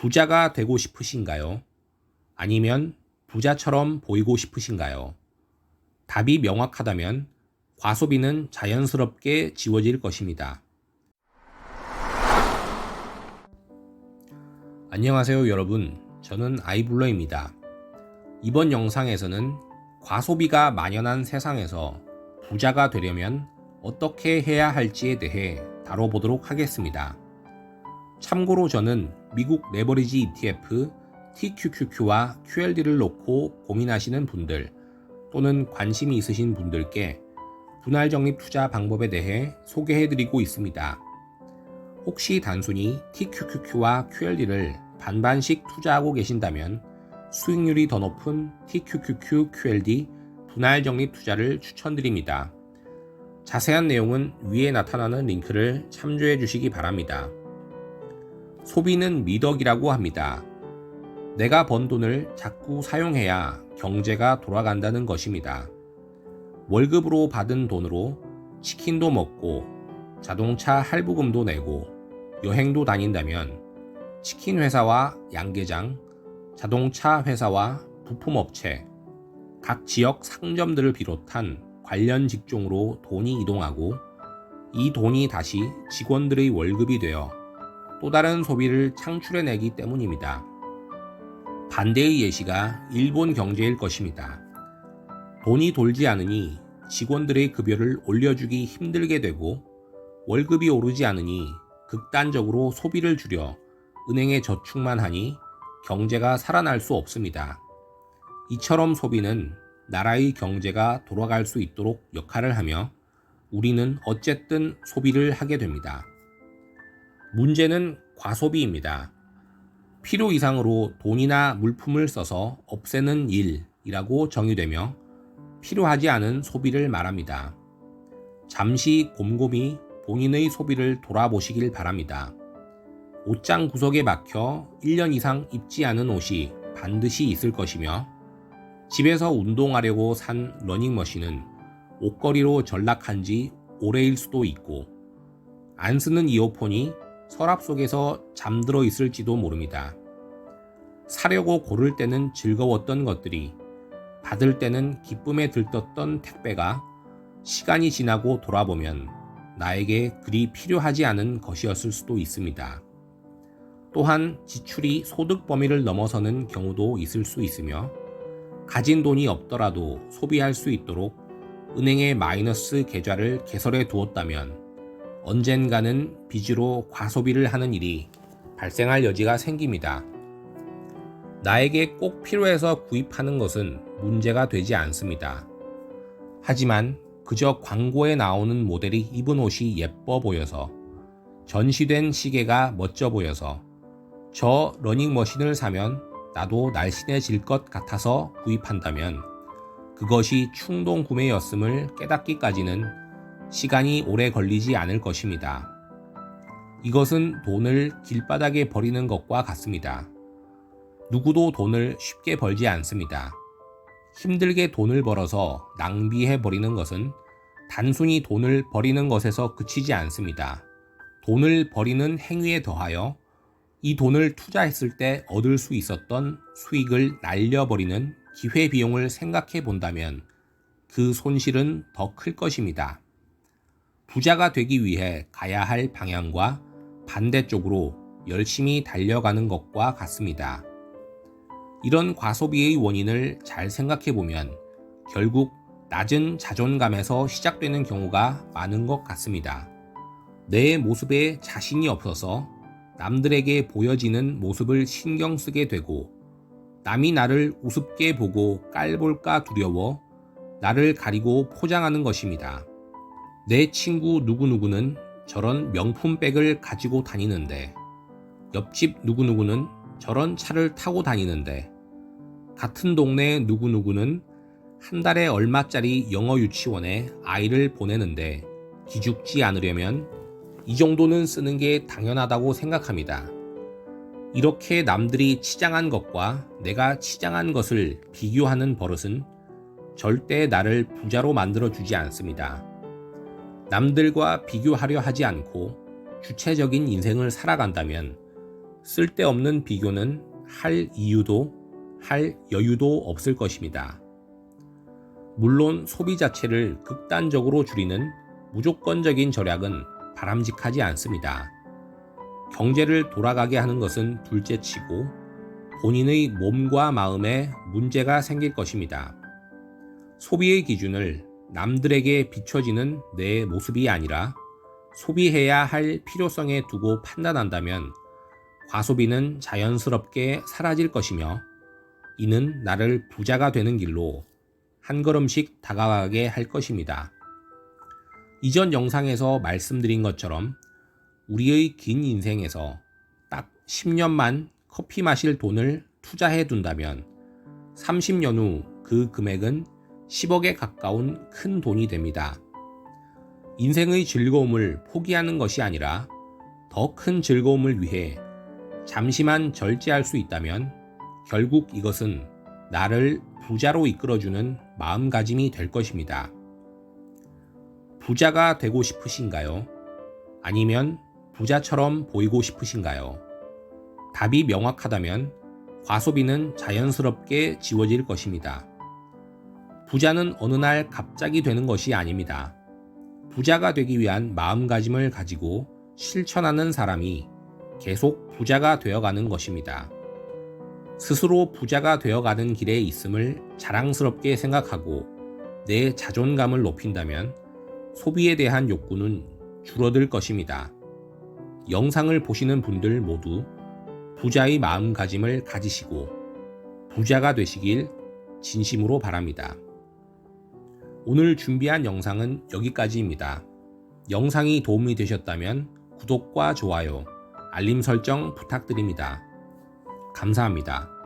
부자가 되고 싶으신가요? 아니면 부자처럼 보이고 싶으신가요? 답이 명확하다면 과소비는 자연스럽게 지워질 것입니다. 안녕하세요 여러분, 저는 아이블러입니다. 이번 영상에서는 과소비가 만연한 세상에서 부자가 되려면 어떻게 해야 할지에 대해 다뤄보도록 하겠습니다. 참고로 저는 미국 레버리지 ETF TQQQ와 QLD를 놓고 고민하시는 분들 또는 관심이 있으신 분들께 분할 적립 투자 방법에 대해 소개해드리고 있습니다. 혹시 단순히 TQQQ와 QLD를 반반씩 투자하고 계신다면 수익률이 더 높은 TQQQ QLD 분할 적립 투자를 추천드립니다. 자세한 내용은 위에 나타나는 링크를 참조해 주시기 바랍니다. 소비는 미덕이라고 합니다. 내가 번 돈을 자꾸 사용해야 경제가 돌아간다는 것입니다. 월급으로 받은 돈으로 치킨도 먹고 자동차 할부금도 내고 여행도 다닌다면 치킨 회사와 양계장, 자동차 회사와 부품업체, 각 지역 상점들을 비롯한 관련 직종으로 돈이 이동하고 이 돈이 다시 직원들의 월급이 되어 또 다른 소비를 창출해내기 때문입니다. 반대의 예시가 일본 경제일 것입니다. 돈이 돌지 않으니 직원들의 급여를 올려주기 힘들게 되고 월급이 오르지 않으니 극단적으로 소비를 줄여 은행에 저축만 하니 경제가 살아날 수 없습니다. 이처럼 소비는 나라의 경제가 돌아갈 수 있도록 역할을 하며 우리는 어쨌든 소비를 하게 됩니다. 문제는 과소비입니다. 필요 이상으로 돈이나 물품을 써서 없애는 일이라고 정의되며 필요하지 않은 소비를 말합니다. 잠시 곰곰이 본인의 소비를 돌아보시길 바랍니다. 옷장 구석에 막혀 1년 이상 입지 않은 옷이 반드시 있을 것이며 집에서 운동하려고 산 러닝머신은 옷걸이로 전락한 지 오래일 수도 있고 안 쓰는 이어폰이 서랍 속에서 잠들어 있을지도 모릅니다. 사려고 고를 때는 즐거웠던 것들이 받을 때는 기쁨에 들떴던 택배가 시간이 지나고 돌아보면 나에게 그리 필요하지 않은 것이었을 수도 있습니다. 또한 지출이 소득 범위를 넘어서는 경우도 있을 수 있으며 가진 돈이 없더라도 소비할 수 있도록 은행에 마이너스 계좌를 개설해 두었다면 언젠가는 빚으로 과소비를 하는 일이 발생할 여지가 생깁니다. 나에게 꼭 필요해서 구입하는 것은 문제가 되지 않습니다. 하지만 그저 광고에 나오는 모델이 입은 옷이 예뻐 보여서 전시된 시계가 멋져 보여서 저 러닝머신을 사면 나도 날씬해질 것 같아서 구입한다면 그것이 충동 구매였음을 깨닫기까지는 시간이 오래 걸리지 않을 것입니다. 이것은 돈을 길바닥에 버리는 것과 같습니다. 누구도 돈을 쉽게 벌지 않습니다. 힘들게 돈을 벌어서 낭비해 버리는 것은 단순히 돈을 버리는 것에서 그치지 않습니다. 돈을 버리는 행위에 더하여 이 돈을 투자했을 때 얻을 수 있었던 수익을 날려버리는 기회비용을 생각해 본다면 그 손실은 더 클 것입니다. 부자가 되기 위해 가야 할 방향과 반대쪽으로 열심히 달려가는 것과 같습니다. 이런 과소비의 원인을 잘 생각해 보면 결국 낮은 자존감에서 시작되는 경우가 많은 것 같습니다. 내 모습에 자신이 없어서 남들에게 보여지는 모습을 신경 쓰게 되고 남이 나를 우습게 보고 깔볼까 두려워 나를 가리고 포장하는 것입니다. 내 친구 누구누구는 저런 명품백을 가지고 다니는데 옆집 누구누구는 저런 차를 타고 다니는데 같은 동네 누구누구는 한 달에 얼마짜리 영어 유치원에 아이를 보내는데 기죽지 않으려면 이 정도는 쓰는 게 당연하다고 생각합니다. 이렇게 남들이 치장한 것과 내가 치장한 것을 비교하는 버릇은 절대 나를 부자로 만들어주지 않습니다. 남들과 비교하려 하지 않고 주체적인 인생을 살아간다면 쓸데없는 비교는 할 이유도 할 여유도 없을 것입니다. 물론 소비 자체를 극단적으로 줄이는 무조건적인 절약은 바람직하지 않습니다. 경제를 돌아가게 하는 것은 둘째치고 본인의 몸과 마음에 문제가 생길 것입니다. 소비의 기준을 남들에게 비춰지는 내 모습이 아니라 소비해야 할 필요성에 두고 판단한다면 과소비는 자연스럽게 사라질 것이며 이는 나를 부자가 되는 길로 한 걸음씩 다가가게 할 것입니다. 이전 영상에서 말씀드린 것처럼 우리의 긴 인생에서 딱 10년만 커피 마실 돈을 투자해 둔다면 30년 후 그 금액은 10억에 가까운 큰 돈이 됩니다. 인생의 즐거움을 포기하는 것이 아니라 더 큰 즐거움을 위해 잠시만 절제할 수 있다면 결국 이것은 나를 부자로 이끌어주는 마음가짐이 될 것입니다. 부자가 되고 싶으신가요? 아니면 부자처럼 보이고 싶으신가요? 답이 명확하다면 과소비는 자연스럽게 지워질 것입니다. 부자는 어느 날 갑자기 되는 것이 아닙니다. 부자가 되기 위한 마음가짐을 가지고 실천하는 사람이 계속 부자가 되어가는 것입니다. 스스로 부자가 되어가는 길에 있음을 자랑스럽게 생각하고 내 자존감을 높인다면 소비에 대한 욕구는 줄어들 것입니다. 영상을 보시는 분들 모두 부자의 마음가짐을 가지시고 부자가 되시길 진심으로 바랍니다. 오늘 준비한 영상은 여기까지입니다. 영상이 도움이 되셨다면 구독과 좋아요, 알림 설정 부탁드립니다. 감사합니다.